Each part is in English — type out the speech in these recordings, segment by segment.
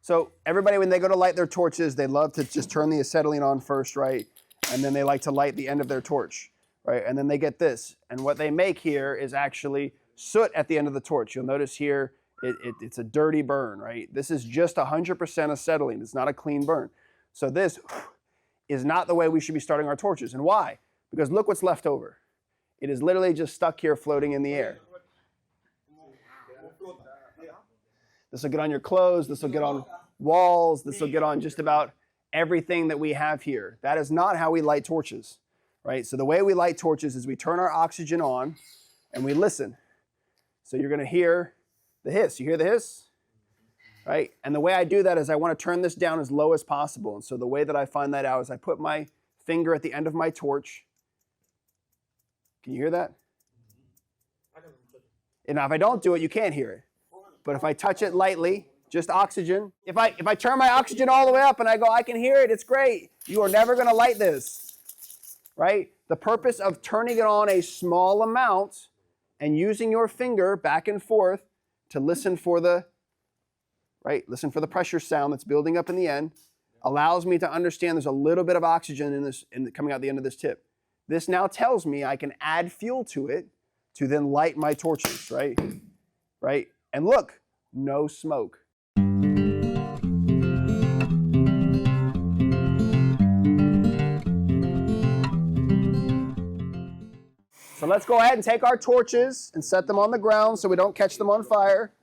So everybody, when they go to light their torches, they love to just turn the acetylene on first, right? And then they like to light the end of their torch, right? And then they get this. And what they make here is actually soot at the end of the torch. You'll notice here, it's a dirty burn, right? This is just 100% acetylene. It's not a clean burn. So this is not the way we should be starting our torches. And why? Because look what's left over. It is literally just stuck here floating in the air. This will get on your clothes. This will get on walls. This will get on just about everything that we have here. That is not how we light torches, right? So the way we light torches is we turn our oxygen on and we listen. So you're going to hear the hiss. You hear the hiss? Right? And the way I do that is I want to turn this down as low as possible. And so the way that I find that out is I put my finger at the end of my torch. Can you hear that? And now if I don't do it, you can't hear it. But if I touch it lightly, just oxygen. If I turn my oxygen all the way up and I go, I can hear it, it's great. You are never going to light this, right? The purpose of turning it on a small amount and using your finger back and forth to listen for the, right? Listen for the pressure sound that's building up in the end allows me to understand there's a little bit of oxygen in this, coming out the end of this tip. This now tells me I can add fuel to it to then light my torches, right? Right? And look, no smoke. So let's go ahead and take our torches and set them on the ground so we don't catch them on fire.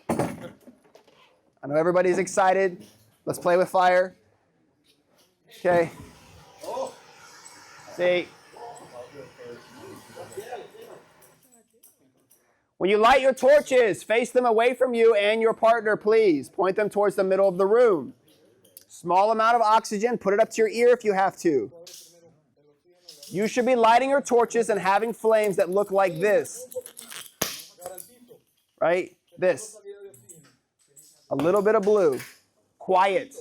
I know everybody's excited. Let's play with fire. Okay. See. When you light your torches, face them away from you and your partner, please. Point them towards the middle of the room. Small amount of oxygen. Put it up to your ear if you have to. You should be lighting your torches and having flames that look like this. Right? This. A little bit of blue. Quiet.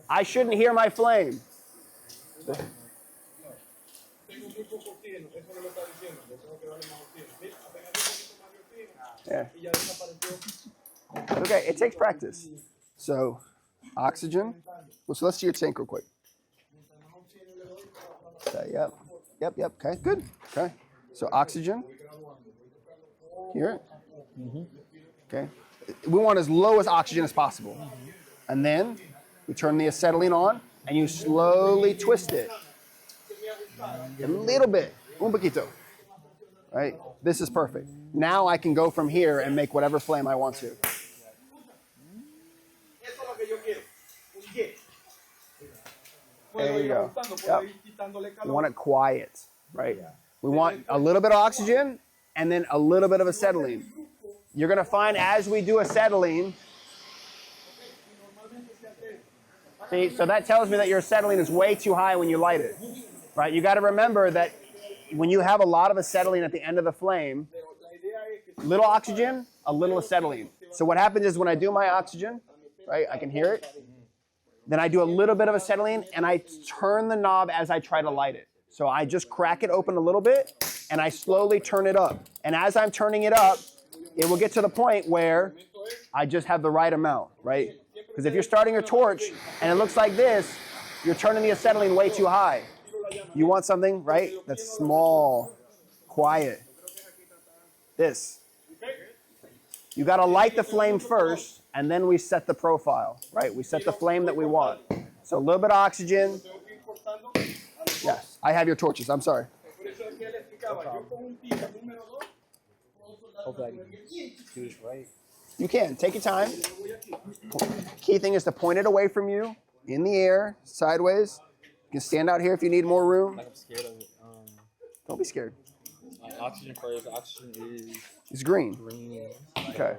I shouldn't hear my flame. Yeah. Okay, it takes practice. So, oxygen. Well, so let's see your tank real quick. Okay, yep. Okay, good. Okay. So, oxygen. Hear it? Okay. We want as low as oxygen as possible. And then we turn the acetylene on and you slowly twist it. A little bit. Un poquito. Right? This is perfect. Now I can go from here and make whatever flame I want to. There you go. Yep. We want it quiet, right? We want a little bit of oxygen and then a little bit of acetylene. You're going to find as we do acetylene, see, so that tells me that your acetylene is way too high when you light it, right? You got to remember that when you have a lot of acetylene at the end of the flame, little oxygen, a little acetylene. So what happens is when I do my oxygen, right, I can hear it. Then I do a little bit of acetylene and I turn the knob as I try to light it. So I just crack it open a little bit and I slowly turn it up. And as I'm turning it up, it will get to the point where I just have the right amount, right? Because if you're starting your torch and it looks like this, you're turning the acetylene way too high. You want something, right, that's small, quiet. This. You got to light the flame first, and then we set the profile, right? We set the flame that we want. So a little bit of oxygen. Yes, I have your torches. I'm sorry. You can. Take your time. Key thing is to point it away from you, in the air, sideways. You can stand out here if you need more room. Like I'm scared of it. Don't be scared. Oxygen first. Oxygen is... It's green. Green. Okay.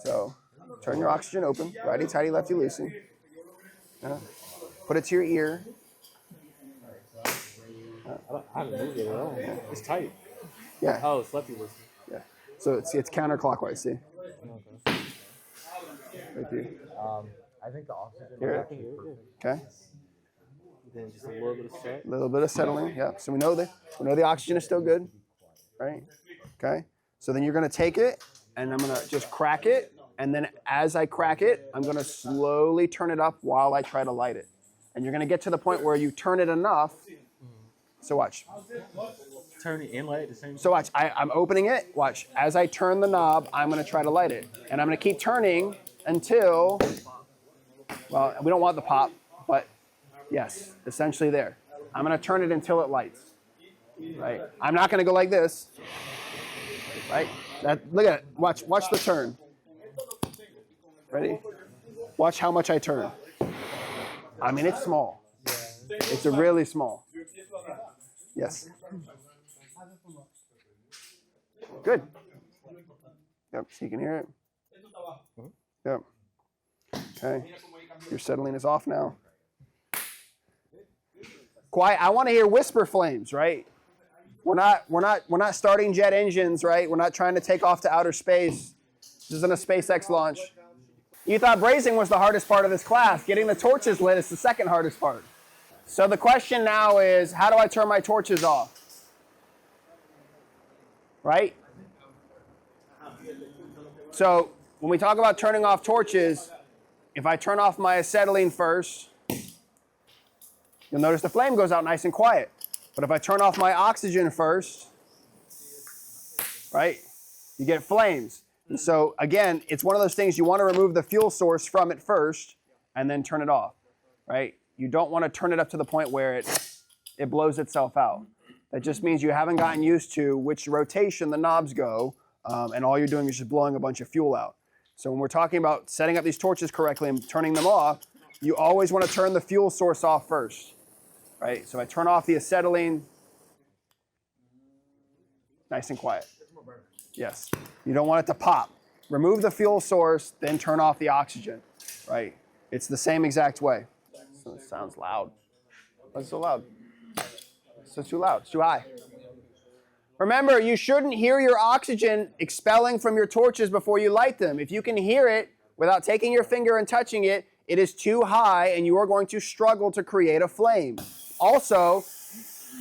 So turn your oxygen open. Righty tighty, lefty loosey. Put it to your ear. I haven't moved it at all. Yeah. It's tight. Yeah. Oh, it's lefty loosey. Yeah. So it's counterclockwise. See. Okay. Right there. I think the oxygen. Here. Okay. Then just a little bit of set. A little bit of settling. Yeah. So we know the oxygen is still good. Right. Okay. So then you're going to take it, and I'm going to just crack it, And then as I crack it, I'm going to slowly turn it up while I try to light it. And you're going to get to the point where you turn it enough. So watch. Turn it and light at the same time. So watch, I'm opening it. Watch, as I turn the knob, I'm going to try to light it. And I'm going to keep turning until, well, we don't want the pop, but yes, essentially there. I'm going to turn it until it lights, right? I'm not going to go like this, right? Look at it. Watch the turn. Ready? Watch how much I turn. I mean, it's small. It's a really small. Yes. Good. Yep, so you can hear it. Yep. Okay. Your acetylene is off now. Quiet. I want to hear whisper flames, right? We're not starting jet engines, right? We're not trying to take off to outer space. This isn't a SpaceX launch. You thought brazing was the hardest part of this class. Getting the torches lit is the second hardest part. So the question now is, how do I turn my torches off? Right? So when we talk about turning off torches, if I turn off my acetylene first, you'll notice the flame goes out nice and quiet. But if I turn off my oxygen first, right, you get flames. And so again, it's one of those things you want to remove the fuel source from it first and then turn it off, right? You don't want to turn it up to the point where it blows itself out. That just means you haven't gotten used to which rotation the knobs go, and all you're doing is just blowing a bunch of fuel out. So when we're talking about setting up these torches correctly and turning them off, you always want to turn the fuel source off first, right? So I turn off the acetylene, nice and quiet. Yes, you don't want it to pop. Remove the fuel source, then turn off the oxygen, right? It's the same exact way. So it sounds loud. Why is it so loud? It's too loud. It's too high. Remember, you shouldn't hear your oxygen expelling from your torches before you light them. If you can hear it without taking your finger and touching it, it is too high and you are going to struggle to create a flame. Also,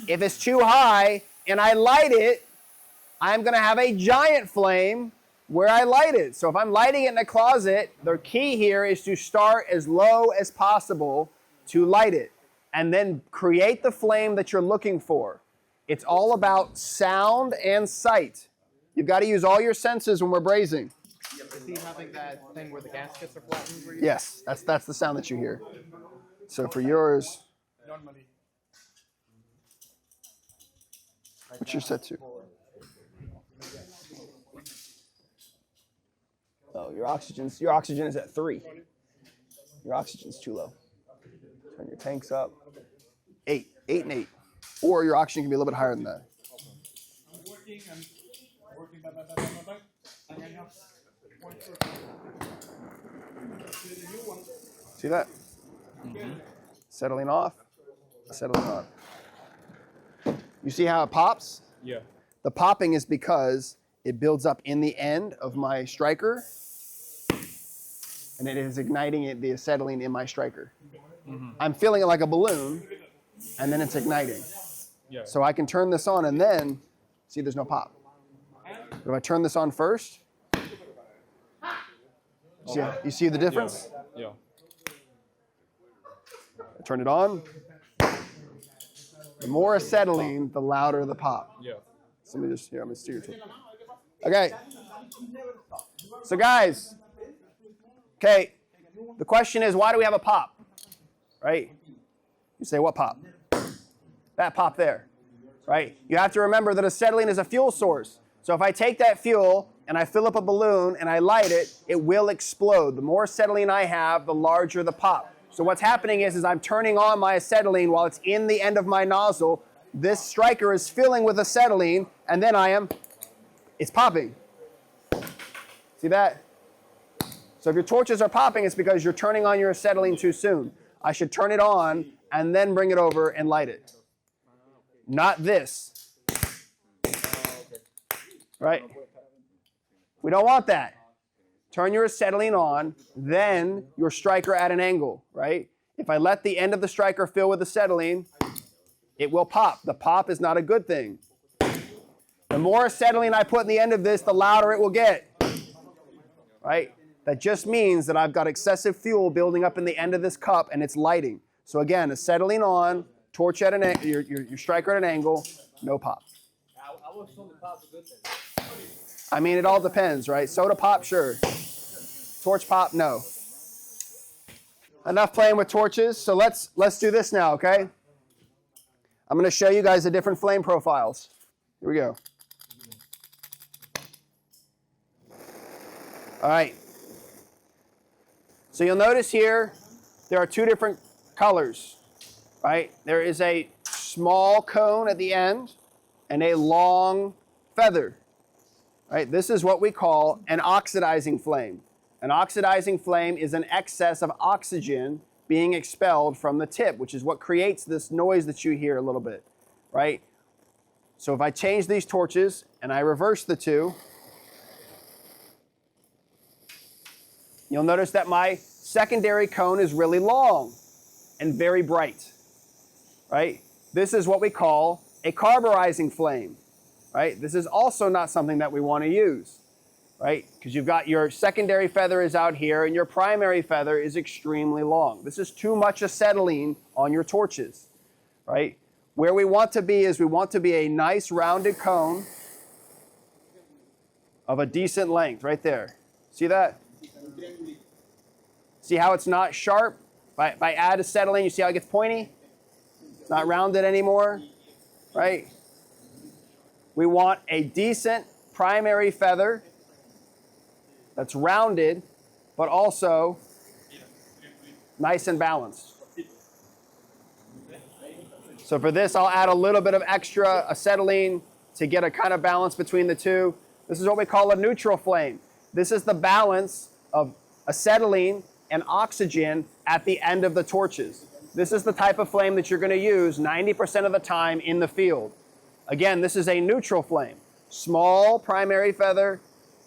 if it's too high and I light it, I'm going to have a giant flame where I light it. So if I'm lighting it in a closet, the key here is to start as low as possible to light it and then create the flame that you're looking for. It's all about sound and sight. You've got to use all your senses when we're brazing. Is he having that thing where the gaskets are flattened? Yes, that's the sound that you hear. So for yours, what's your set to? Oh, your oxygen is at 3. Your oxygen's too low. Turn your tanks up. 8 and 8. Or your oxygen can be a little bit higher than that. See that? Acetylene off, acetylene on. You see how it pops? Yeah. The popping is because it builds up in the end of my striker, and it is igniting the acetylene in my striker. I'm feeling it like a balloon, and then it's igniting. Yeah. So I can turn this on, and then, see, there's no pop. But if I turn this on first, you see the difference? Yeah. I turn it on. The more acetylene, the louder the pop. Yeah. So let me just, here, I'm going to steer your tool. Okay. So guys, okay, the question is, why do we have a pop? Right? You say, what pop? That pop there, right? You have to remember that acetylene is a fuel source. So if I take that fuel and I fill up a balloon and I light it, it will explode. The more acetylene I have, the larger the pop. So what's happening is I'm turning on my acetylene while it's in the end of my nozzle. This striker is filling with acetylene, and then it's popping. See that? So if your torches are popping, it's because you're turning on your acetylene too soon. I should turn it on and then bring it over and light it. Not this. Right? We don't want that. Turn your acetylene on, then your striker at an angle, right? If I let the end of the striker fill with acetylene, it will pop. The pop is not a good thing. The more acetylene I put in the end of this, the louder it will get, right? that just means that I've got excessive fuel building up in the end of this cup and it's lighting. So again, acetylene on, torch at your striker at an angle, no pop. I was soda pop's a good thing. I mean, it all depends, right? Soda pop, sure. Torch pop, no. Enough playing with torches, so let's do this now, okay? I'm going to show you guys the different flame profiles. Here we go. All right. So you'll notice here there are two different colors, right? There is a small cone at the end and a long feather, right? This is what we call an oxidizing flame. An oxidizing flame is an excess of oxygen being expelled from the tip, which is what creates this noise that you hear a little bit, right? So if I change these torches and I reverse the two, you'll notice that my secondary cone is really long and very bright, right? This is what we call a carburizing flame, right? This is also not something that we want to use, right? Because you've got your secondary feather is out here and your primary feather is extremely long. This is too much acetylene on your torches, right? Where we want to be is we want to be a nice rounded cone of a decent length right there. See that? See how it's not sharp? If I add acetylene, you see how it gets pointy? It's not rounded anymore, right? We want a decent primary feather that's rounded, but also nice and balanced. So for this, I'll add a little bit of extra acetylene to get a kind of balance between the two. This is what we call a neutral flame. This is the balance of acetylene and oxygen at the end of the torches. This is the type of flame that you're going to use 90% of the time in the field. Again, this is a neutral flame. Small primary feather,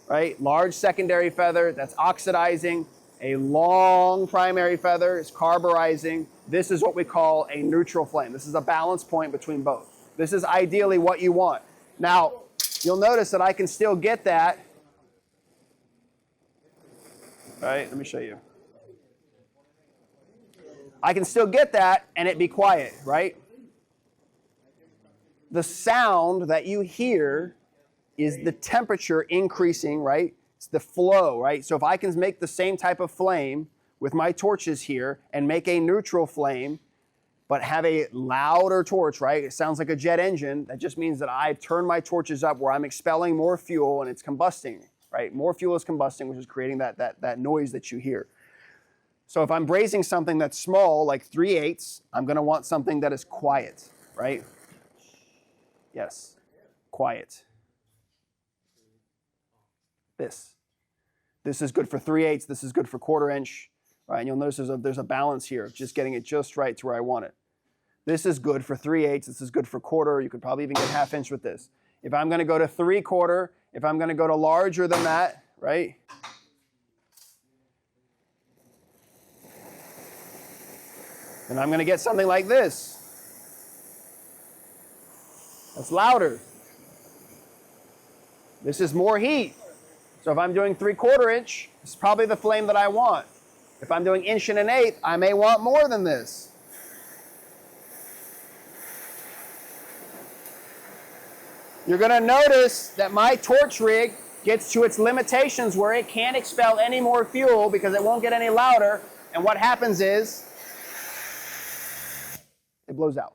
right? Large secondary feather, that's oxidizing. A long primary feather is carburizing. This is what we call a neutral flame. This is a balance point between both. This is ideally what you want. Now, you'll notice that I can still get that. All right, let me show you. I can still get that and it be quiet, right? The sound that you hear is the temperature increasing, right? It's the flow, right? So if I can make the same type of flame with my torches here and make a neutral flame, but have a louder torch, right? It sounds like a jet engine. That just means that I've turned my torches up where I'm expelling more fuel and it's combusting, right? More fuel is combusting, which is creating that noise that you hear. So if I'm brazing something that's small, like 3/8, I'm going to want something that is quiet, right? Yes, quiet. This is good for 3/8. This is good for 1/4 inch, right? And you'll notice there's a balance here, just getting it just right to where I want it. This is good for 3/8. This is good for 1/4. You could probably even get 1/2 inch with this. If I'm going to go to 3/4, if I'm going to go to larger than that, right? And I'm going to get something like this. That's louder. This is more heat. So if I'm doing 3/4 inch, it's probably the flame that I want. If I'm doing 1 1/8, I may want more than this. You're going to notice that my torch rig gets to its limitations where it can't expel any more fuel because it won't get any louder. And what happens is it blows out.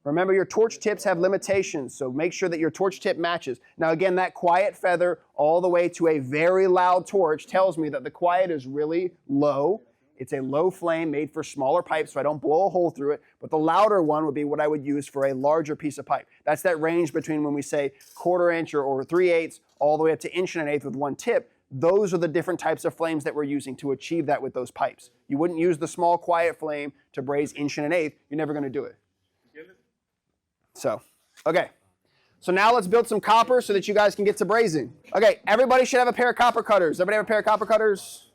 Remember, your torch tips have limitations, so make sure that your torch tip matches. Now again, that quiet feather all the way to a very loud torch tells me that the quiet is really low. It's a low flame made for smaller pipes, so I don't blow a hole through it. But the louder one would be what I would use for a larger piece of pipe. That's that range between when we say 1/4 inch or 3/8, all the way up to 1 1/8 with one tip. Those are the different types of flames that we're using to achieve that with those pipes. You wouldn't use the small quiet flame to braze 1 1/8. You're never going to do it. So, okay. So now let's build some copper so that you guys can get to brazing. Okay, everybody should have a pair of copper cutters. Everybody have a pair of copper cutters?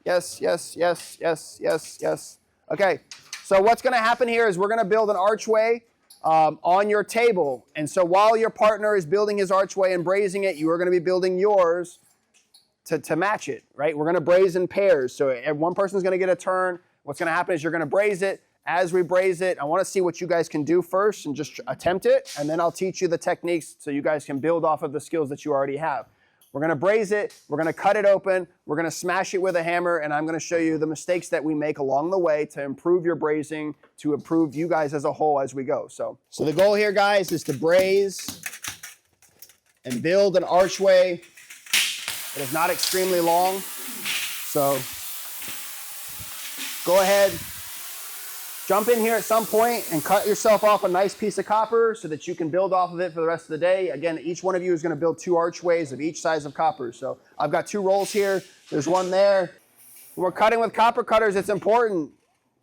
Yes, yes, yes, yes, yes, yes. Okay, so what's going to happen here is we're going to build an archway on your table. And so while your partner is building his archway and brazing it, you are going to be building yours to match it, right? We're going to braze in pairs. So one person's going to get a turn. What's going to happen is you're going to braze it. As we braze it, I want to see what you guys can do first and just attempt it, and then I'll teach you the techniques so you guys can build off of the skills that you already have. We're going to braze it, we're going to cut it open, we're going to smash it with a hammer, and I'm going to show you the mistakes that we make along the way to improve your brazing, to improve you guys as a whole as we go. So the goal here, guys, is to braze and build an archway that is not extremely long. So go ahead, jump in here at some point and cut yourself off a nice piece of copper so that you can build off of it for the rest of the day. Again, each one of you is going to build 2 archways of each size of copper. So I've got 2 rolls here. There's one there. When we're cutting with copper cutters, it's important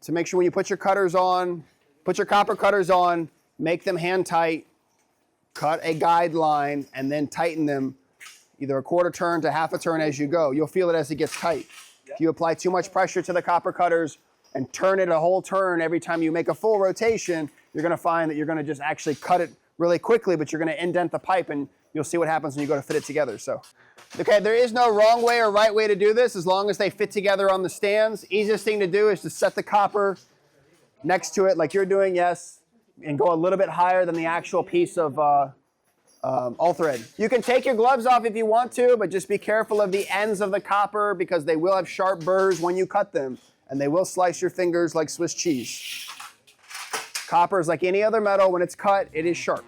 to make sure when you put your cutters on, put your copper cutters on, make them hand tight, cut a guideline, and then tighten them either a quarter turn to half a turn as you go. You'll feel it as it gets tight. If you apply too much pressure to the copper cutters and turn it a whole turn every time you make a full rotation, you're going to find that you're going to just actually cut it really quickly, but you're going to indent the pipe, and you'll see what happens when you go to fit it together. So, okay, there is no wrong way or right way to do this as long as they fit together on the stands. Easiest thing to do is to set the copper next to it like you're doing, yes, and go a little bit higher than the actual piece of all thread. You can take your gloves off if you want to, but just be careful of the ends of the copper because they will have sharp burrs when you cut them, and they will slice your fingers like Swiss cheese. Copper is like any other metal. When it's cut, it is sharp.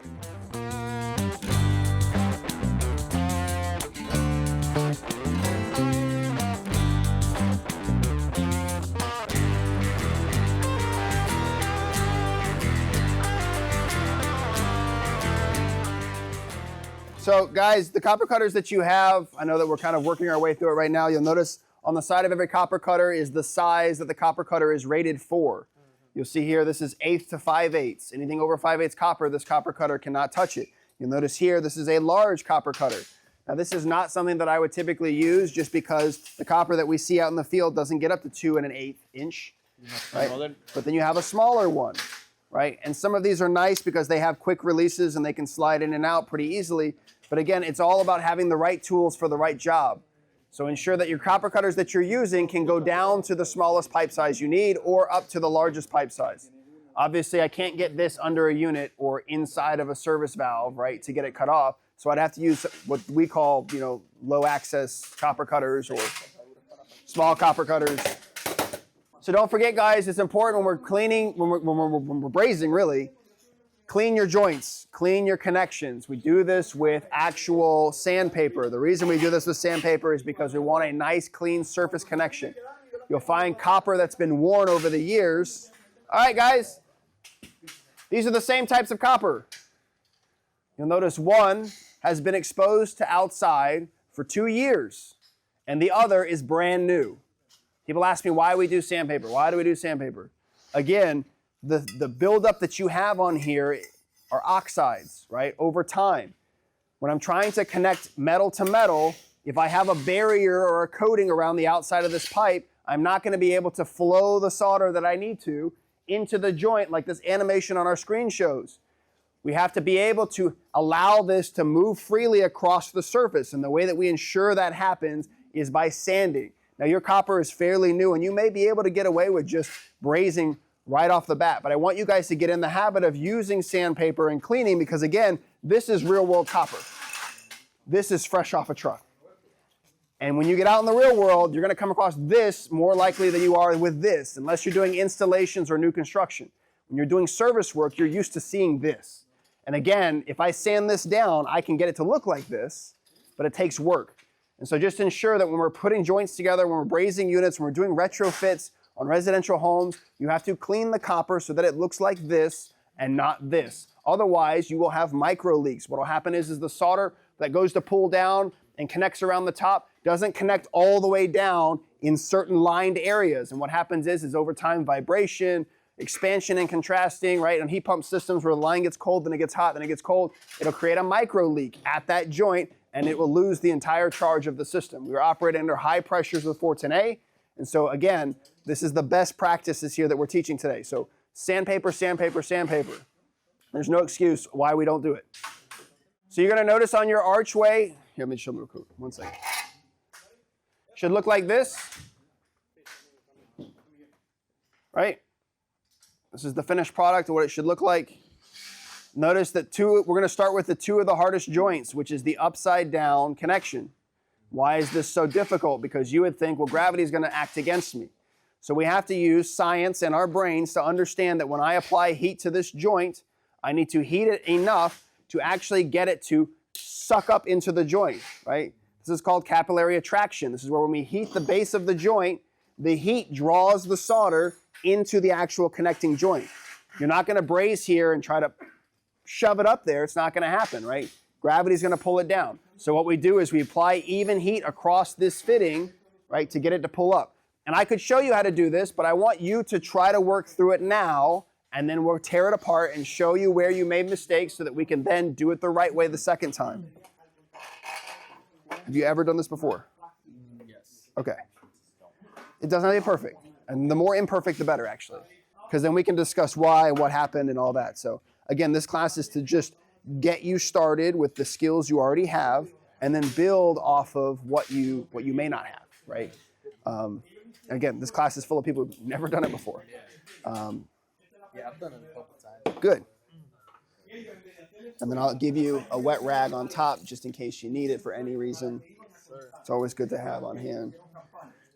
So guys, the copper cutters that you have, I know that we're kind of working our way through it right now. You'll notice on the side of every copper cutter is the size that the copper cutter is rated for. You'll see here, this is 1/8 to 5/8. Anything over 5/8 copper, this copper cutter cannot touch it. You'll notice here, this is a large copper cutter. Now this is not something that I would typically use just because the copper that we see out in the field doesn't get up to 2 1/8 inch, right? But then you have a smaller one, right? And some of these are nice because they have quick releases and they can slide in and out pretty easily. But again, it's all about having the right tools for the right job. So ensure that your copper cutters that you're using can go down to the smallest pipe size you need or up to the largest pipe size. Obviously, I can't get this under a unit or inside of a service valve, right, to get it cut off. So I'd have to use what we call, low access copper cutters or small copper cutters. So don't forget, guys, it's important when we're cleaning, when we're brazing, really, clean your joints, clean your connections. We do this with actual sandpaper. The reason we do this with sandpaper is because we want a nice, clean surface connection. You'll find copper that's been worn over the years. All right, guys, these are the same types of copper. You'll notice one has been exposed to outside for 2 years, and the other is brand new. People ask me why we do sandpaper. Why do we do sandpaper? Again, the buildup that you have on here are oxides, right, over time. When I'm trying to connect metal to metal, if I have a barrier or a coating around the outside of this pipe, I'm not going to be able to flow the solder that I need to into the joint like this animation on our screen shows. We have to be able to allow this to move freely across the surface, and the way that we ensure that happens is by sanding. Now, your copper is fairly new, and you may be able to get away with just brazing right off the bat, but I want you guys to get in the habit of using sandpaper and cleaning because, again, this is real-world copper. This is fresh off a truck. And when you get out in the real world, you're going to come across this more likely than you are with this, unless you're doing installations or new construction. When you're doing service work, you're used to seeing this. And again, if I sand this down, I can get it to look like this, but it takes work. And so just ensure that when we're putting joints together, when we're brazing units, when we're doing retrofits on residential homes, you have to clean the copper so that it looks like this and not this. Otherwise, you will have micro leaks. What will happen is the solder that goes to pull down and connects around the top doesn't connect all the way down in certain lined areas. And what happens is over time, vibration, expansion and contrasting, right? On heat pump systems where the line gets cold, then it gets hot, then it gets cold, it'll create a micro leak at that joint and it will lose the entire charge of the system. We are operating under high pressures with 410A. And so again, this is the best practices here that we're teaching today. So sandpaper, sandpaper, sandpaper. There's no excuse why we don't do it. So you're going to notice on your archway, here, let me show you real quick, 1 second. should look like this, right? This is the finished product of what it should look like. Notice that we're going to start with the two of the hardest joints, which is the upside down connection. Why is this so difficult? Because you would think, well, gravity is going to act against me. So we have to use science and our brains to understand that when I apply heat to this joint, I need to heat it enough to actually get it to suck up into the joint, right? This is called capillary attraction. This is where when we heat the base of the joint, the heat draws the solder into the actual connecting joint. You're not going to braze here and try to shove it up there. It's not going to happen, right? Gravity's going to pull it down. So what we do is we apply even heat across this fitting, right, to get it to pull up. And I could show you how to do this, but I want you to try to work through it now, and then we'll tear it apart and show you where you made mistakes so that we can then do it the right way the second time. Have you ever done this before? Yes. Okay. It doesn't have to be perfect. And the more imperfect, the better, actually. Because then we can discuss why, what happened, and all that. So, again, this class is to just get you started with the skills you already have and then build off of what you may not have, right? Again, this class is full of people who've never done it before. Yeah, I've done it a couple times. Good. And then I'll give you a wet rag on top just in case you need it for any reason. It's always good to have on hand.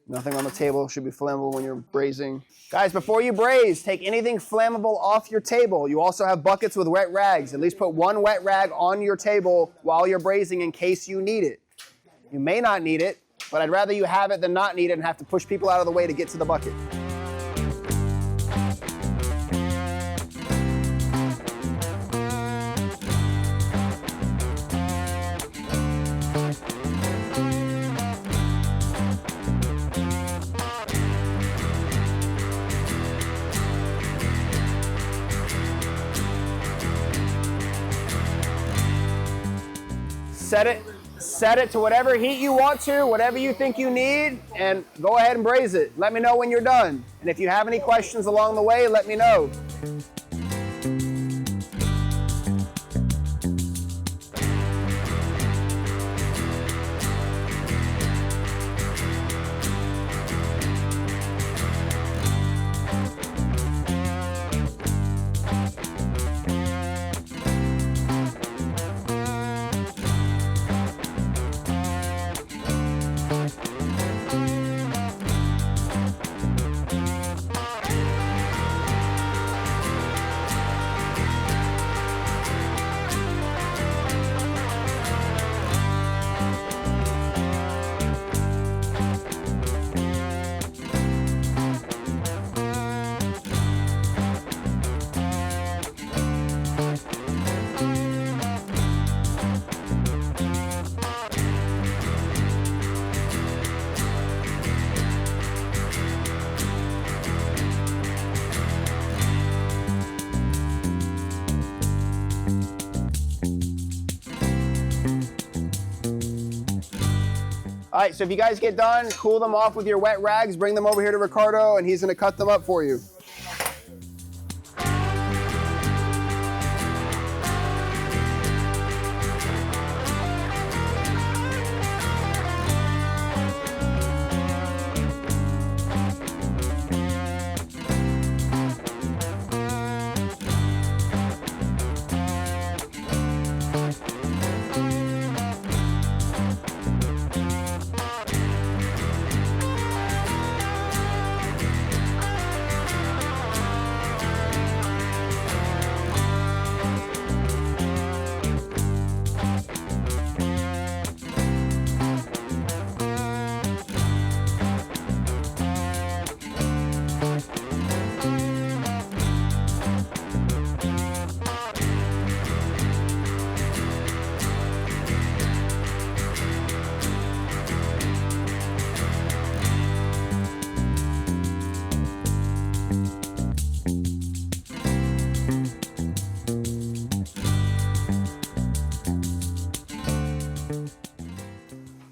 Nothing on the table should be flammable when you're brazing. Guys, before you braze, take anything flammable off your table. You also have buckets with wet rags. At least put one wet rag on your table while you're brazing in case you need it. You may not need it, but I'd rather you have it than not need it and have to push people out of the way to get to the bucket. Set it to whatever heat you want to, whatever you think you need, and go ahead and braze it. Let me know when you're done. And if you have any questions along the way, let me know. All right, so if you guys get done, cool them off with your wet rags, bring them over here to Ricardo, and he's going to cut them up for you.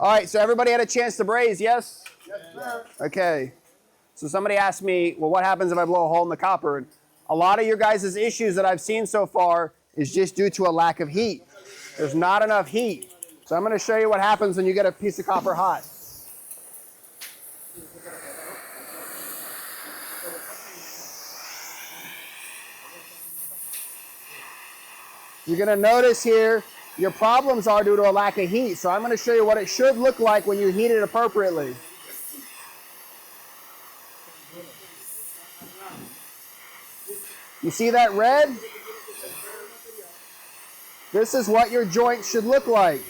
All right, so everybody had a chance to braze, yes? Yes, sir. Okay. So somebody asked me, well, what happens if I blow a hole in the copper? And a lot of your guys' issues that I've seen so far is just due to a lack of heat. There's not enough heat. So I'm going to show you what happens when you get a piece of copper hot. you're going to notice here your problems are due to a lack of heat. So I'm going to show you what it should look like when you heat it appropriately. You see that red? This is what your joint should look like.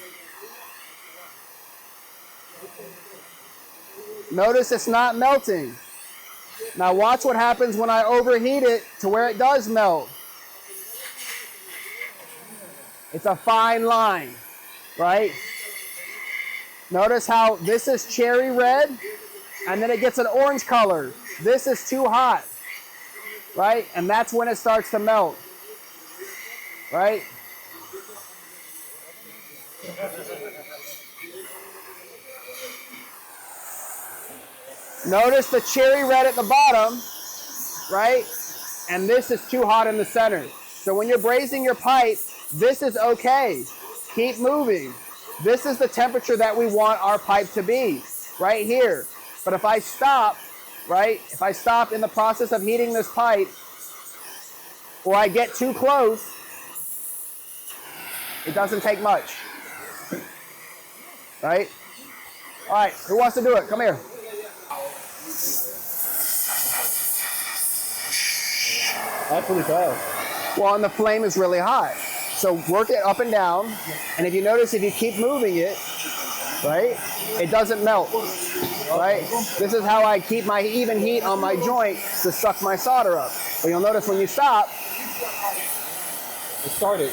Notice it's not melting. Now watch what happens when I overheat it to where it does melt. It's a fine line, right? Notice how this is cherry red, and then it gets an orange color. This is too hot, right? And that's when it starts to melt, right? Notice the cherry red at the bottom, right? And this is too hot in the center. So when you're brazing your pipe, this is okay. Keep moving. This is the temperature that we want our pipe to be, right here. But if I stop, right? If I stop in the process of heating this pipe, or I get too close, it doesn't take much, right? All right, who wants to do it? Come here. That's really fast. Well, and the flame is really hot. So work it up and down, and if you notice, if you keep moving it, right, it doesn't melt, right? This is how I keep my even heat on my joint to suck my solder up. But you'll notice when you stop, It started.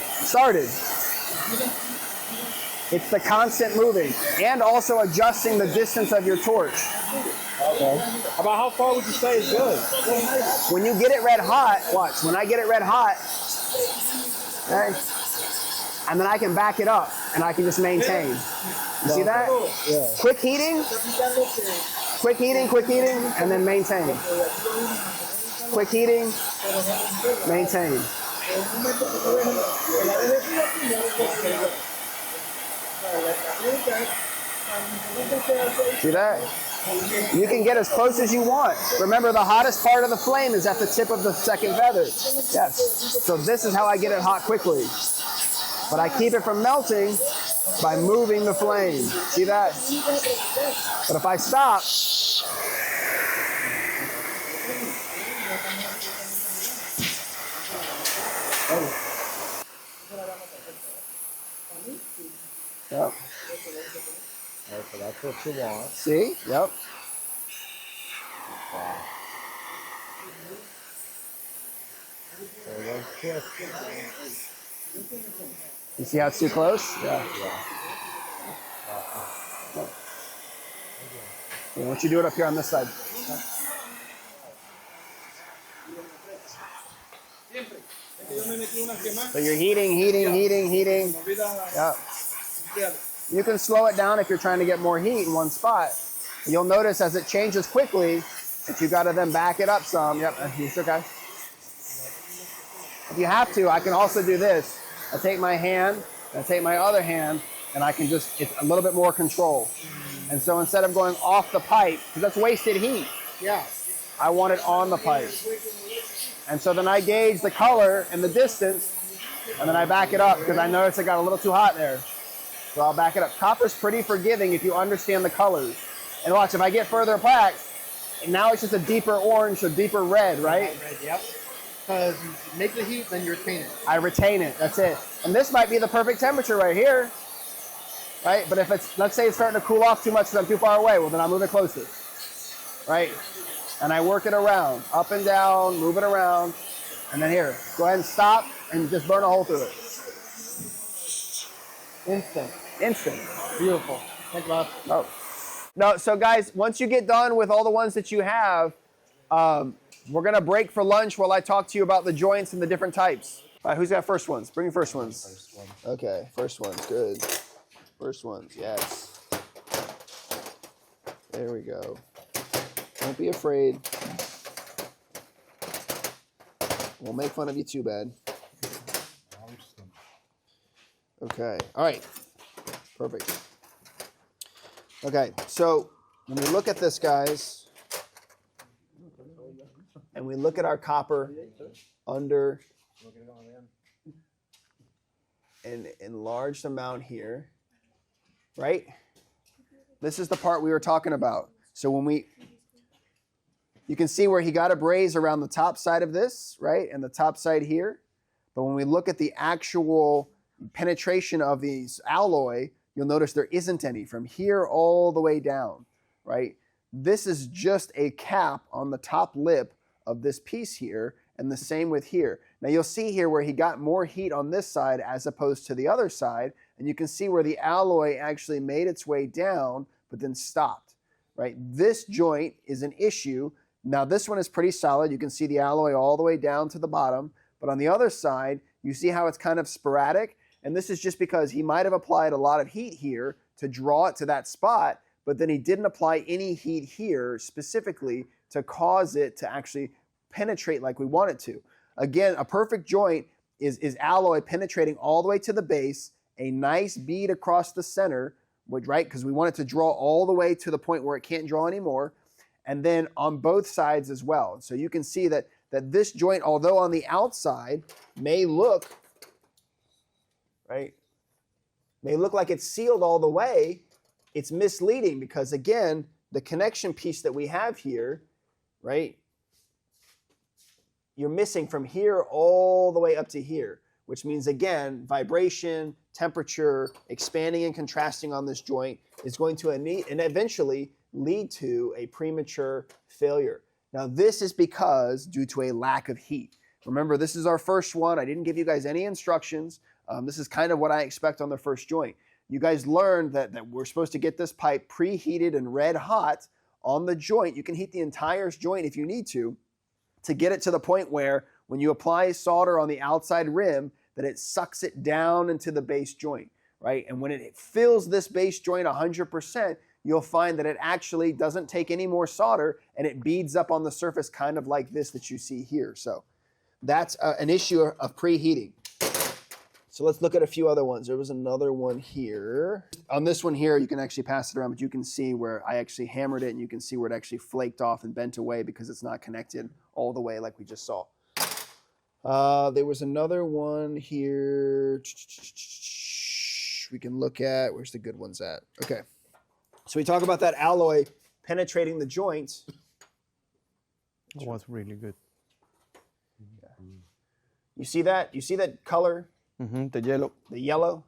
It's the constant moving, and also adjusting the distance of your torch. Okay. About how far would you say is good? When you get it red hot, watch, when I get it red hot, okay, and then I can back it up, and I can just maintain. You see that? Yeah. Quick heating, and then maintain. Quick heating, maintain. See that? You can get as close as you want. Remember, the hottest part of the flame is at the tip of the second feather. Yes. So this is how I get it hot quickly. But I keep it from melting by moving the flame. See that? But if I stop, yep. Okay, so that's what you want. See? Yep. You see how it's too close? Yeah. Why don't you do it up here on this side? So you're heating. Yeah. You can slow it down if you're trying to get more heat in one spot. You'll notice as it changes quickly that you got to then back it up some. Yep, it's okay. If you have to, I can also do this. I take my hand, I take my other hand, and I can just, it's a little bit more control. And so instead of going off the pipe, because that's wasted heat, Yeah. I want it on the pipe. And so then I gauge the color and the distance, and then I back it up because I notice it got a little too hot there. So I'll back it up. Copper's pretty forgiving if you understand the colors. And watch, if I get further back, now it's just a deeper orange or deeper red, right? Red, yep. Because you make the heat, then you retain it. I retain it, that's it. And this might be the perfect temperature right here, right? But if it's, let's say it's starting to cool off too much because I'm too far away, well then I'll move it closer, right? And I work it around, up and down, move it around. And then here, go ahead and stop and just burn a hole through it. Instant. Beautiful. Thank you, boss. Oh. No, so guys, once you get done with all the ones that you have, we're gonna break for lunch while I talk to you about the joints and the different types. All right, who's got first ones? Bring your first ones. Okay, first ones, good. First ones, yes. There we go. Don't be afraid. Won't make fun of you too bad. Okay, all right, perfect. Okay, so when we look at this, guys, and we look at our copper under an enlarged amount here, right? This is the part we were talking about. So when you can see where he got a braze around the top side of this, right? And the top side here. But when we look at the actual penetration of these alloy, you'll notice there isn't any from here all the way down, right? This is just a cap on the top lip of this piece here, and the same with here. Now you'll see here where he got more heat on this side as opposed to the other side, and you can see where the alloy actually made its way down, but then stopped, right? This joint is an issue. Now this one is pretty solid. You can see the alloy all the way down to the bottom, but on the other side, you see how it's kind of sporadic, and this is just because he might have applied a lot of heat here to draw it to that spot, but then he didn't apply any heat here specifically to cause it to actually penetrate like we want it to. Again, a perfect joint is alloy penetrating all the way to the base, a nice bead across the center, right? Because we want it to draw all the way to the point where it can't draw anymore, and then on both sides as well. So you can see that this joint, although on the outside may look, right, may look like it's sealed all the way, it's misleading because, again, the connection piece that we have here, right, you're missing from here all the way up to here, which means, again, vibration, temperature, expanding and contrasting on this joint is going to and eventually lead to a premature failure. Now, this is because due to a lack of heat. Remember, this is our first one. I didn't give you guys any instructions. This is kind of what I expect on the first joint. You guys learned that we're supposed to get this pipe preheated and red hot on the joint. You can heat the entire joint if you need to get it to the point where when you apply solder on the outside rim, that it sucks it down into the base joint, right? And when it fills this base joint 100%, you'll find that it actually doesn't take any more solder and it beads up on the surface kind of like this that you see here. So that's an issue of preheating. So let's look at a few other ones. There was another one here. On this one here, you can actually pass it around, but you can see where I actually hammered it, and you can see where it actually flaked off and bent away because it's not connected all the way like we just saw. There was another one here we can look at. Where's the good ones at? Okay. So we talk about that alloy penetrating the joints. It was really good. Yeah. You see that? You see that color? The yellow. The yellow.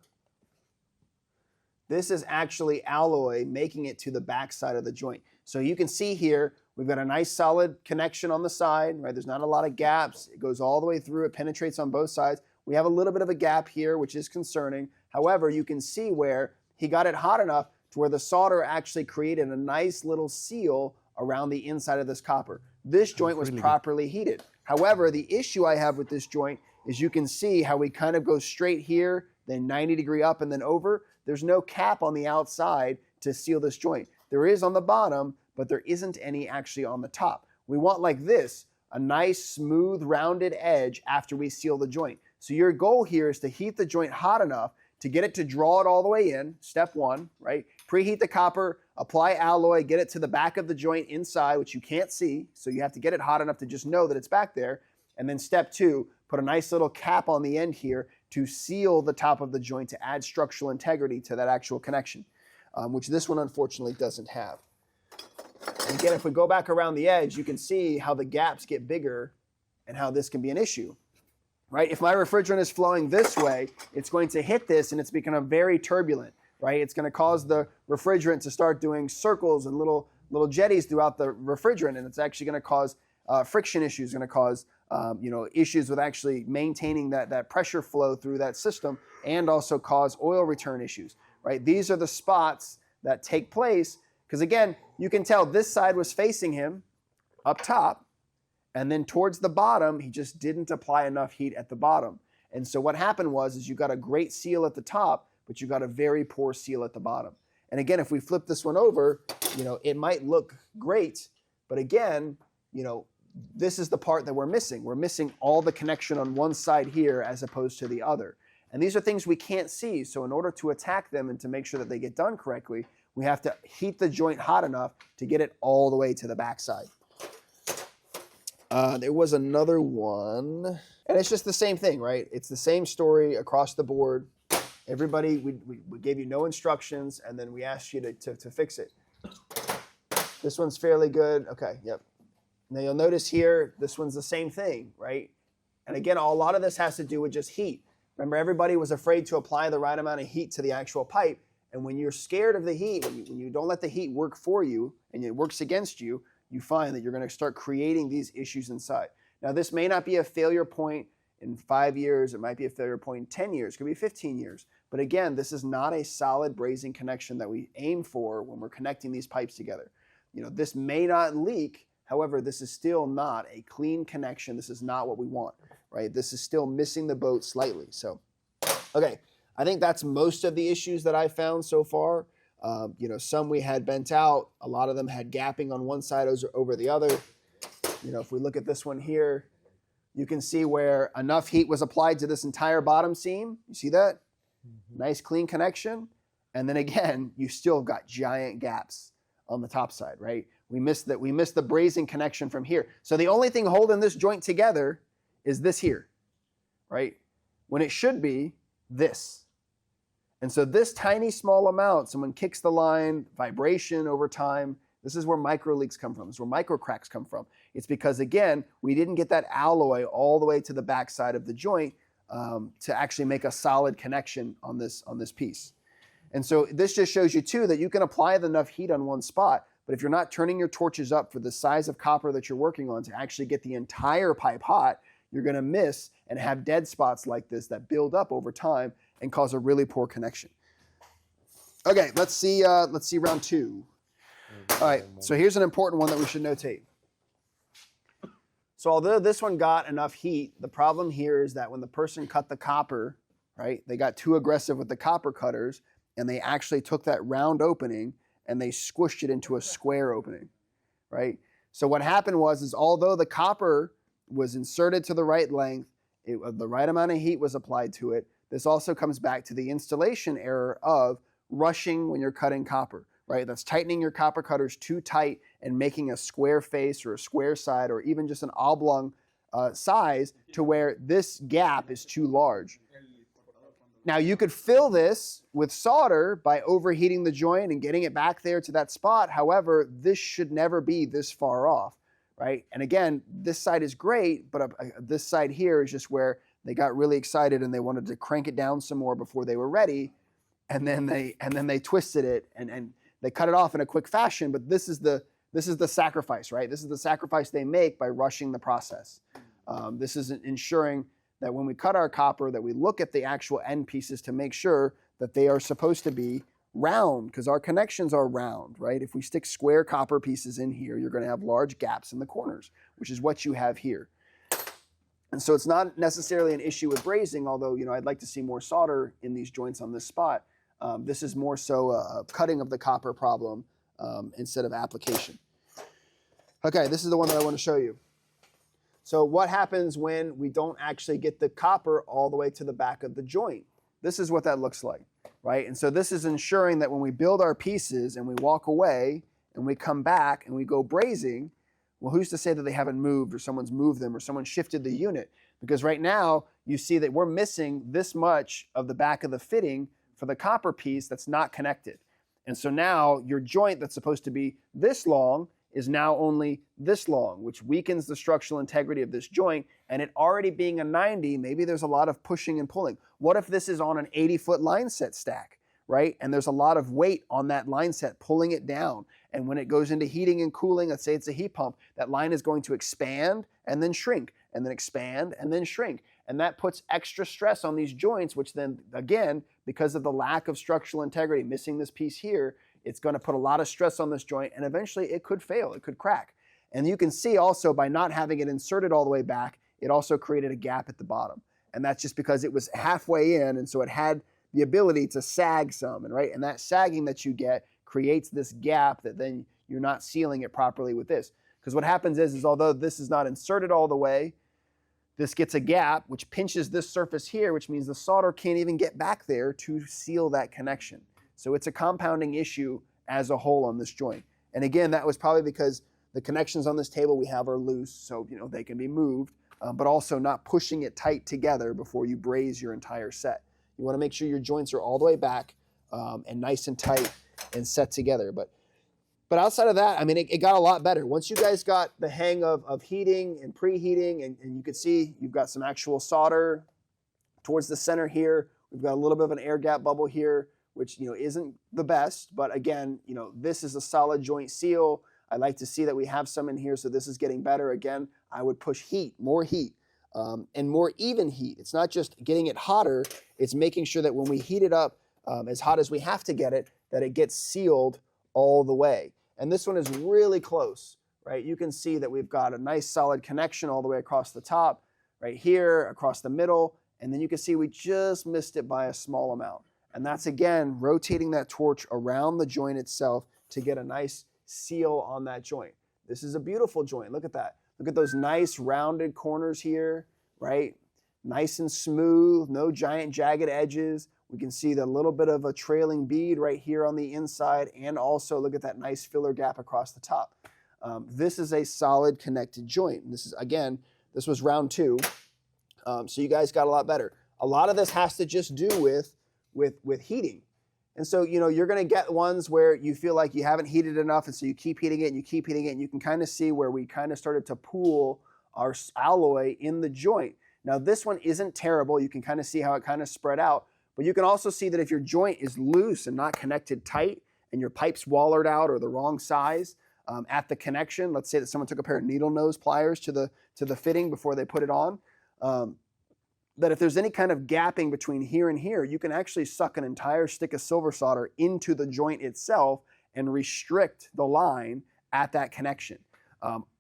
This is actually alloy making it to the back side of the joint. So you can see here, we've got a nice solid connection on the side, right? There's not a lot of gaps. It goes all the way through. It penetrates on both sides. We have a little bit of a gap here, which is concerning. However, you can see where he got it hot enough to where the solder actually created a nice little seal around the inside of this copper. This joint was really properly heated. However, the issue I have with this joint is you can see how we kind of go straight here, then 90 degree up and then over. There's no cap on the outside to seal this joint. There is on the bottom, but there isn't any actually on the top. We want like this, a nice smooth rounded edge after we seal the joint. So your goal here is to heat the joint hot enough to get it to draw it all the way in, step one, right? Preheat the copper, apply alloy, get it to the back of the joint inside, which you can't see, so you have to get it hot enough to just know that it's back there. And then step two, put a nice little cap on the end here to seal the top of the joint to add structural integrity to that actual connection, which this one unfortunately doesn't have. And again, if we go back around the edge, you can see how the gaps get bigger and how this can be an issue, right? If my refrigerant is flowing this way, it's going to hit this and it's become very turbulent, right? It's going to cause the refrigerant to start doing circles and little jetties throughout the refrigerant, and it's actually going to cause friction issues, going to cause issues with actually maintaining that pressure flow through that system, and also cause oil return issues, right? These are the spots that take place because, again, you can tell this side was facing him up top, and then towards the bottom, he just didn't apply enough heat at the bottom. And so what happened was you got a great seal at the top, but you got a very poor seal at the bottom. And again, if we flip this one over, it might look great, but again, this is the part that we're missing. We're missing all the connection on one side here as opposed to the other. And these are things we can't see. So in order to attack them and to make sure that they get done correctly, we have to heat the joint hot enough to get it all the way to the backside. There was another one, and it's just the same thing, right? It's the same story across the board. Everybody, we gave you no instructions, and then we asked you to fix it. This one's fairly good. Okay, yep. Now you'll notice here, this one's the same thing, right? And again, a lot of this has to do with just heat. Remember, everybody was afraid to apply the right amount of heat to the actual pipe. And when you're scared of the heat, when you don't let the heat work for you and it works against you, you find that you're going to start creating these issues inside. Now, this may not be a failure point in 5 years. It might be a failure point in 10 years. It could be 15 years. But again, this is not a solid brazing connection that we aim for when we're connecting these pipes together. You know, this may not leak. However, this is still not a clean connection. This is not what we want, right? This is still missing the boat slightly. So, okay, I think that's most of the issues that I found so far. You know, some we had bent out. A lot of them had gapping on one side over the other. You know, if we look at this one here, you can see where enough heat was applied to this entire bottom seam. You see that? Mm-hmm. Nice clean connection. And then again, you still got giant gaps on the top side, right? We missed the brazing connection from here. So the only thing holding this joint together is this here, right? When it should be this. And so this tiny small amount, someone kicks the line, vibration over time, this is where micro leaks come from. This is where micro cracks come from. It's because, again, we didn't get that alloy all the way to the back side of the joint to actually make a solid connection on this piece. And so this just shows you, too, that you can apply enough heat on one spot, but if you're not turning your torches up for the size of copper that you're working on to actually get the entire pipe hot, you're going to miss and have dead spots like this that build up over time and cause a really poor connection. Okay, let's see round 2. All right, so here's an important one that we should notate. So although this one got enough heat, the problem here is that when the person cut the copper, right, they got too aggressive with the copper cutters, and they actually took that round opening and they squished it into a square opening, right? So what happened was although the copper was inserted to the right length, the right amount of heat was applied to it, this also comes back to the installation error of rushing when you're cutting copper, right? That's tightening your copper cutters too tight and making a square face or a square side or even just an oblong size to where this gap is too large. Now, you could fill this with solder by overheating the joint and getting it back there to that spot. However, this should never be this far off, right? And again, this side is great, but this side here is just where they got really excited and they wanted to crank it down some more before they were ready. And then they twisted it and they cut it off in a quick fashion. But this is the sacrifice, right? This is the sacrifice they make by rushing the process. This is ensuring that when we cut our copper, that we look at the actual end pieces to make sure that they are supposed to be round, because our connections are round, right? If we stick square copper pieces in here, you're going to have large gaps in the corners, which is what you have here. And so it's not necessarily an issue with brazing, although, you know, I'd like to see more solder in these joints on this spot. This is more so a cutting of the copper problem instead of application. Okay, this is the one that I want to show you. So what happens when we don't actually get the copper all the way to the back of the joint? This is what that looks like, right? And so this is ensuring that when we build our pieces and we walk away and we come back and we go brazing, well, who's to say that they haven't moved or someone's moved them or someone shifted the unit? Because right now you see that we're missing this much of the back of the fitting for the copper piece that's not connected. And so now your joint that's supposed to be this long is now only this long, which weakens the structural integrity of this joint. And it already being a 90, maybe there's a lot of pushing and pulling. What if this is on an 80-foot line set stack, right? And there's a lot of weight on that line set pulling it down. And when it goes into heating and cooling, let's say it's a heat pump, that line is going to expand and then shrink, and then expand and then shrink. And that puts extra stress on these joints, which then, again, because of the lack of structural integrity, missing this piece here, it's going to put a lot of stress on this joint, and eventually it could fail, it could crack. And you can see also by not having it inserted all the way back, it also created a gap at the bottom. And that's just because it was halfway in, and so it had the ability to sag some, and right? And that sagging that you get creates this gap that then you're not sealing it properly with this. Because what happens is although this is not inserted all the way, this gets a gap, which pinches this surface here, which means the solder can't even get back there to seal that connection. So it's a compounding issue as a whole on this joint. And again, that was probably because the connections on this table we have are loose, so you know they can be moved, but also not pushing it tight together before you braze your entire set. You want to make sure your joints are all the way back and nice and tight and set together. But outside of that, I mean, it got a lot better. Once you guys got the hang of heating and preheating, and you can see you've got some actual solder towards the center here. We've got a little bit of an air gap bubble here, which, isn't the best. But again, this is a solid joint seal. I like to see that we have some in here, so this is getting better. Again, I would push heat, more heat, and more even heat. It's not just getting it hotter. It's making sure that when we heat it up as hot as we have to get it, that it gets sealed all the way. And this one is really close, right? You can see that we've got a nice solid connection all the way across the top, right here, across the middle, and then you can see we just missed it by a small amount. And that's, again, rotating that torch around the joint itself to get a nice seal on that joint. This is a beautiful joint. Look at that. Look at those nice rounded corners here, right? Nice and smooth, no giant jagged edges. We can see the little bit of a trailing bead right here on the inside, and also look at that nice filler gap across the top. This is a solid connected joint. And this is, again, this was round 2, so you guys got a lot better. A lot of this has to just do with heating. And so, you're going to get ones where you feel like you haven't heated enough, and so you keep heating it and you keep heating it, and you can kind of see where we kind of started to pool our alloy in the joint. Now, this one isn't terrible. You can kind of see how it kind of spread out. But you can also see that if your joint is loose and not connected tight, and your pipe's wallered out or the wrong size at the connection, let's say that someone took a pair of needle nose pliers to the fitting before they put it on, that if there's any kind of gapping between here and here, you can actually suck an entire stick of silver solder into the joint itself and restrict the line at that connection.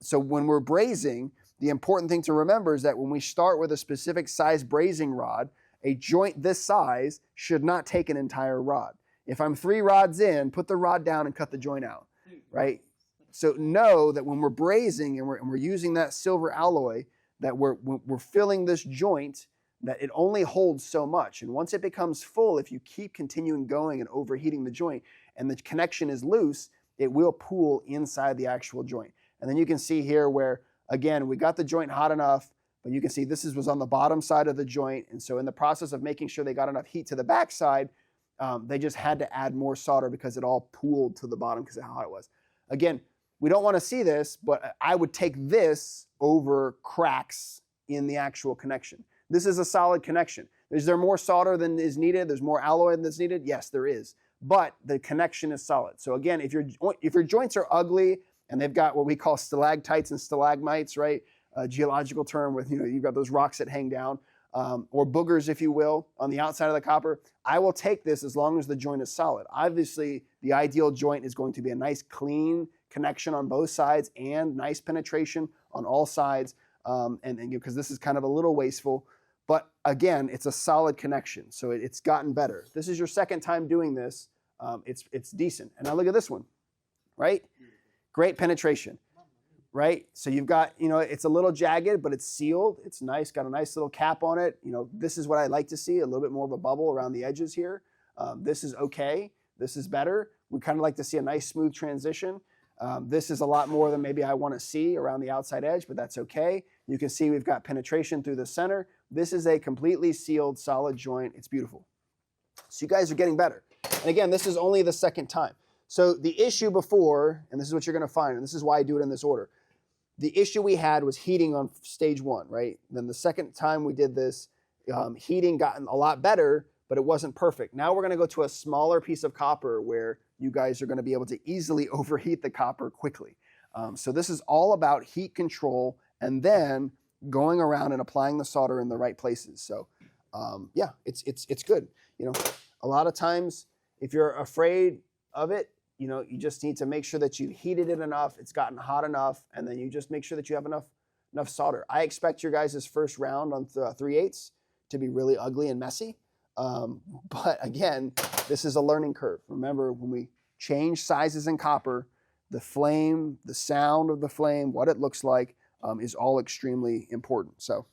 So when we're brazing, the important thing to remember is that when we start with a specific size brazing rod, a joint this size should not take an entire rod. If I'm 3 rods in, put the rod down and cut the joint out, right? So know that when we're brazing and we're using that silver alloy, that we're filling this joint, that it only holds so much. And once it becomes full, if you keep continuing going and overheating the joint and the connection is loose, it will pool inside the actual joint. And then you can see here where, again, we got the joint hot enough, but you can see this was on the bottom side of the joint. And so in the process of making sure they got enough heat to the back side, they just had to add more solder because it all pooled to the bottom because of how hot it was. Again, we don't want to see this, but I would take this over cracks in the actual connection. This is a solid connection. Is there more solder than is needed? There's more alloy than is needed? Yes, there is. But the connection is solid. So again, if your joints are ugly and they've got what we call stalactites and stalagmites, right? A geological term with, you've got those rocks that hang down, or boogers, if you will, on the outside of the copper, I will take this as long as the joint is solid. Obviously, the ideal joint is going to be a nice clean connection on both sides and nice penetration on all sides, and because this is kind of a little wasteful. But again, it's a solid connection, so it's gotten better. This is your second time doing this. It's decent. And now look at this one, right? Great penetration, right? So you've got, it's a little jagged, but it's sealed. It's nice, got a nice little cap on it. This is what I like to see, a little bit more of a bubble around the edges here. This is okay. This is better. We kind of like to see a nice smooth transition. This is a lot more than maybe I want to see around the outside edge, but that's okay. You can see we've got penetration through the center. This is a completely sealed, solid joint. It's beautiful. So you guys are getting better. And again, this is only the second time. So the issue before, and this is what you're going to find, and this is why I do it in this order. The issue we had was heating on stage 1, right? Then the second time we did this, heating got a lot better, but it wasn't perfect. Now we're going to go to a smaller piece of copper where you guys are going to be able to easily overheat the copper quickly. So this is all about heat control and then going around and applying the solder in the right places. So yeah, it's good. A lot of times if you're afraid of it, you just need to make sure that you heated it enough, it's gotten hot enough, and then you just make sure that you have enough solder. I expect your guys' first round on 3/8 to be really ugly and messy. But again, this is a learning curve. Remember, when we change sizes in copper, the flame, the sound of the flame, what it looks like is all extremely important. So,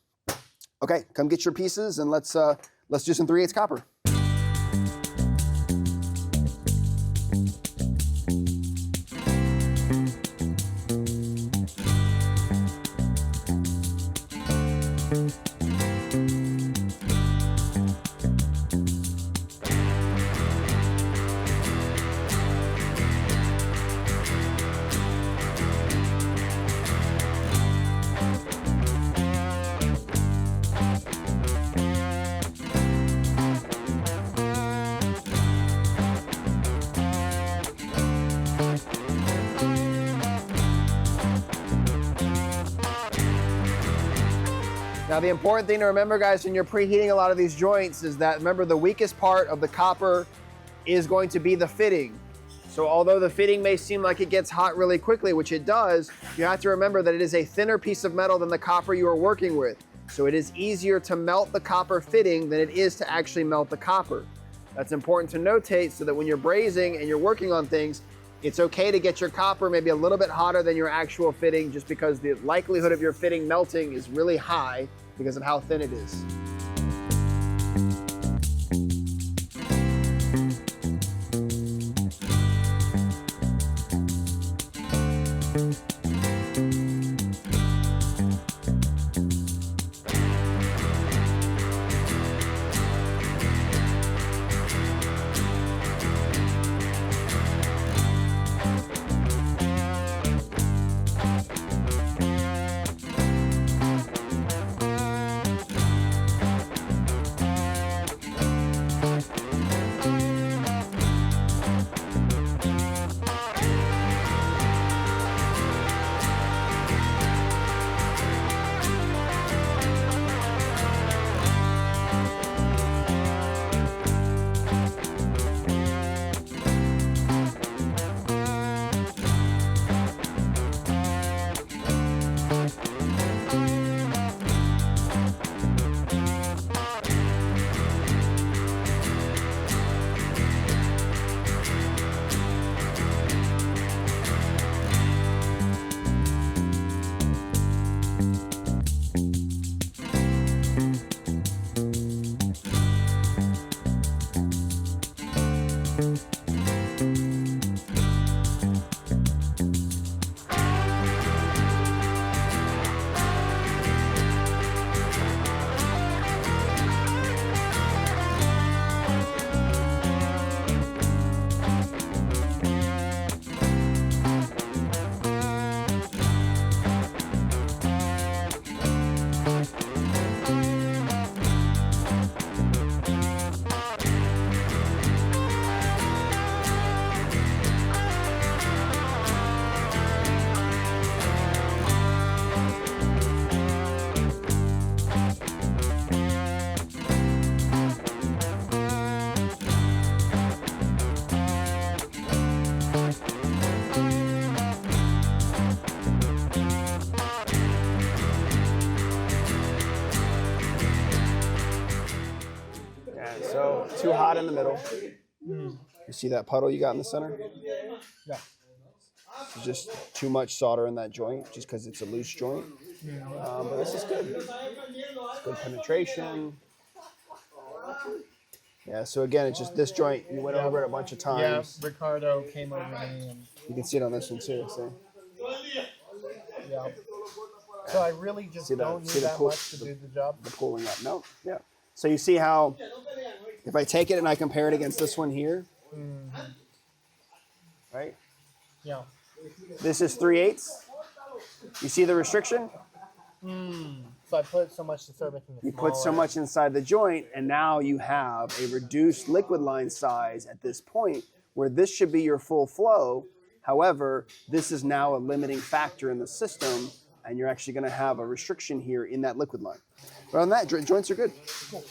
okay, come get your pieces and let's do some 3/8 copper. Now the important thing to remember, guys, when you're preheating a lot of these joints is that, remember, the weakest part of the copper is going to be the fitting. So although the fitting may seem like it gets hot really quickly, which it does, you have to remember that it is a thinner piece of metal than the copper you are working with. So it is easier to melt the copper fitting than it is to actually melt the copper. That's important to notate so that when you're brazing and you're working on things, it's okay to get your copper maybe a little bit hotter than your actual fitting, just because the likelihood of your fitting melting is really high because of how thin it is. So too hot in the middle. You see that puddle you got in the center? Yeah. It's just too much solder in that joint, just because it's a loose joint. But this is good. It's good penetration. Yeah. So again, it's just this joint. You went over it a bunch of times. Yeah. Ricardo came over me, and You can see it on this one too. See? yeah. So I really just don't need that much to do the job. The pulling up. No. Yeah. So you see how, if I take it and I compare it against this one here, right? Yeah. This is 3/8. You see the restriction? So I put so much to start making it You put so smaller. much inside the joint, and now you have a reduced liquid line size at this point, where this should be your full flow. However, this is now a limiting factor in the system, and you're actually going to have a restriction here in that liquid line. But on that, joints are good. Cool.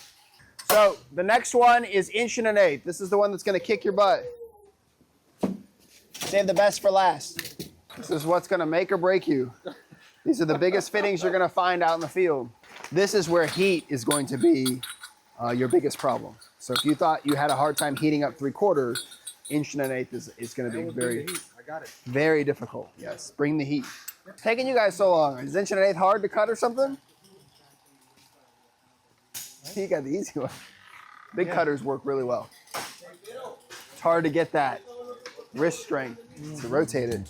So the next one is 1/8". This is the one that's going to kick your butt. Save the best for last. This is what's going to make or break you. These are the biggest fittings you're going to find out in the field. This is where heat is going to be your biggest problem. So if you thought you had a hard time heating up 3/4, 1/8 is going to be very difficult. Yes, bring the heat. It's taking you guys so long. Is 1/8 hard to cut or something? You got the easy one. Big cutters work really well. It's hard to get that wrist strength to rotate it.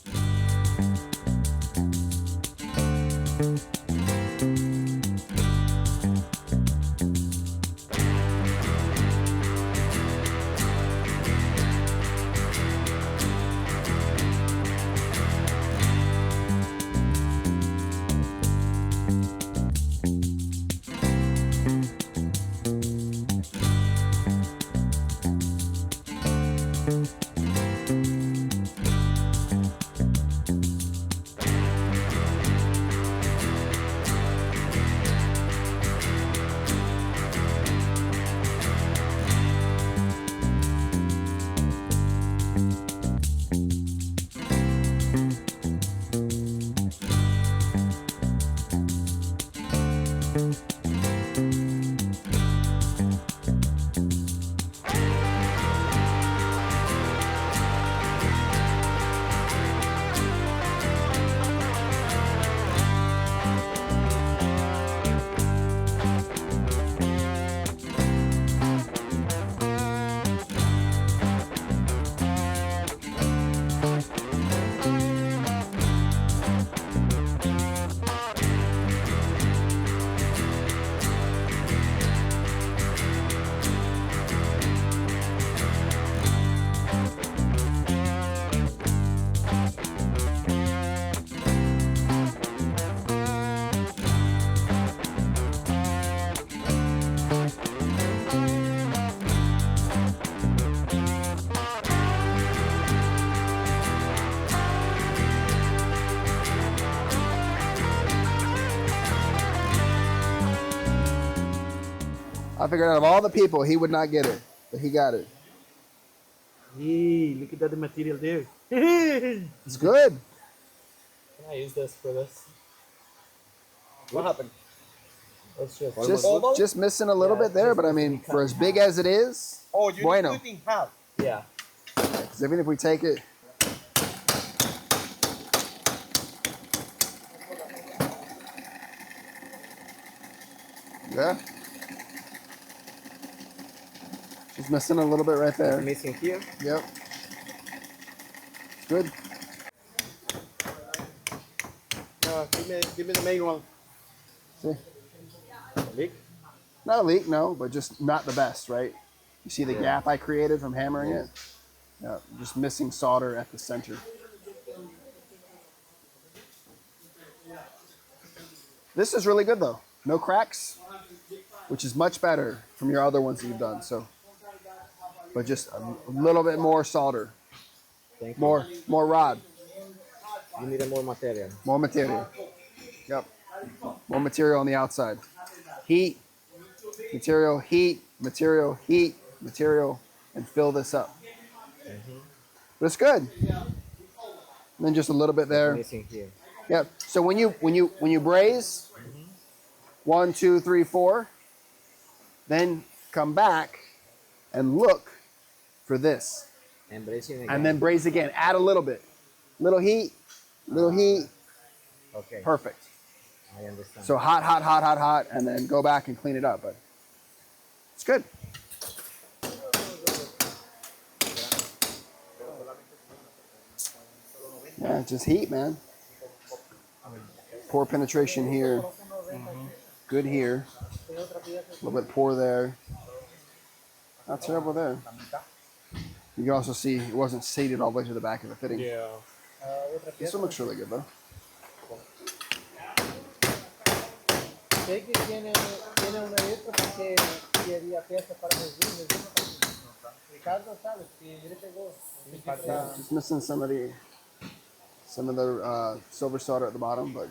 I figured out of all the people, he would not get it, but he got it. Hey, look at that material there. It's good. Can I use this for this? What happened? Let's Just missing a little bit there, but I mean, for as big as it is, Oh, you bueno. need to do it in half. Yeah. Because even if we take it, yeah, just missing a little bit right there. Missing here. Yep, it's good. Give me the main one. See, Leak? not a leak, no, but just not the best, right? You see the gap I created from hammering it? Yeah, just missing solder at the center. This is really good though. No cracks, which is much better from your other ones that you've done. So, but just a little bit more solder, Thank more rod, You need more material. more material. Yep, more material on the outside. Heat, material, heat, material, heat, material, and fill this up. But it's good. And then just a little bit there. Missing here. Yep. So when you braze, 1, 2, 3, 4, then come back and look for this, And brazing again. and then braze again. Add a little bit, little heat, Okay. perfect. I understand. So hot, hot, hot, hot, hot, and then go back and clean it up. But it's good. Yeah, just heat, man. Pore penetration here. Good here. A little bit pore there. Not terrible there. You can also see it wasn't seated all the way to the back of the fitting. Yeah. This one looks really good though. Sé que tiene una letra porque quería pieza para resina. Ricardo sabe que ele pegou. Just missing some of the silver solder at the bottom, but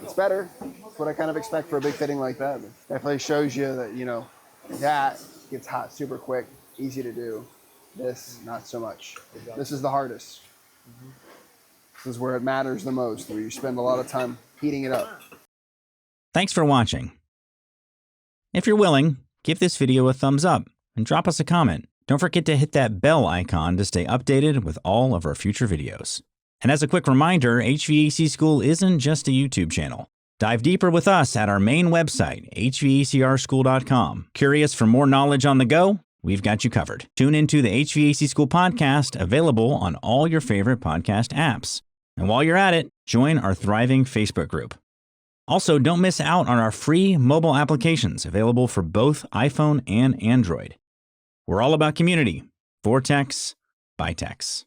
it's better. It's what I kind of expect for a big fitting like that. It definitely shows you that, you know, that gets hot super quick, easy to do. This, not so much. This is the hardest. This is where it matters the most, where you spend a lot of time heating it up. Thanks for watching. If you're willing, give this video a thumbs up and drop us a comment. Don't forget to hit that bell icon to stay updated with all of our future videos. And as a quick reminder, HVAC School isn't just a YouTube channel. Dive deeper with us at our main website, hvacrschool.com. Curious for more knowledge on the go? We've got you covered. Tune into the HVAC School podcast, available on all your favorite podcast apps. And while you're at it, join our thriving Facebook group. Also, don't miss out on our free mobile applications available for both iPhone and Android. We're all about community. For techs, by techs.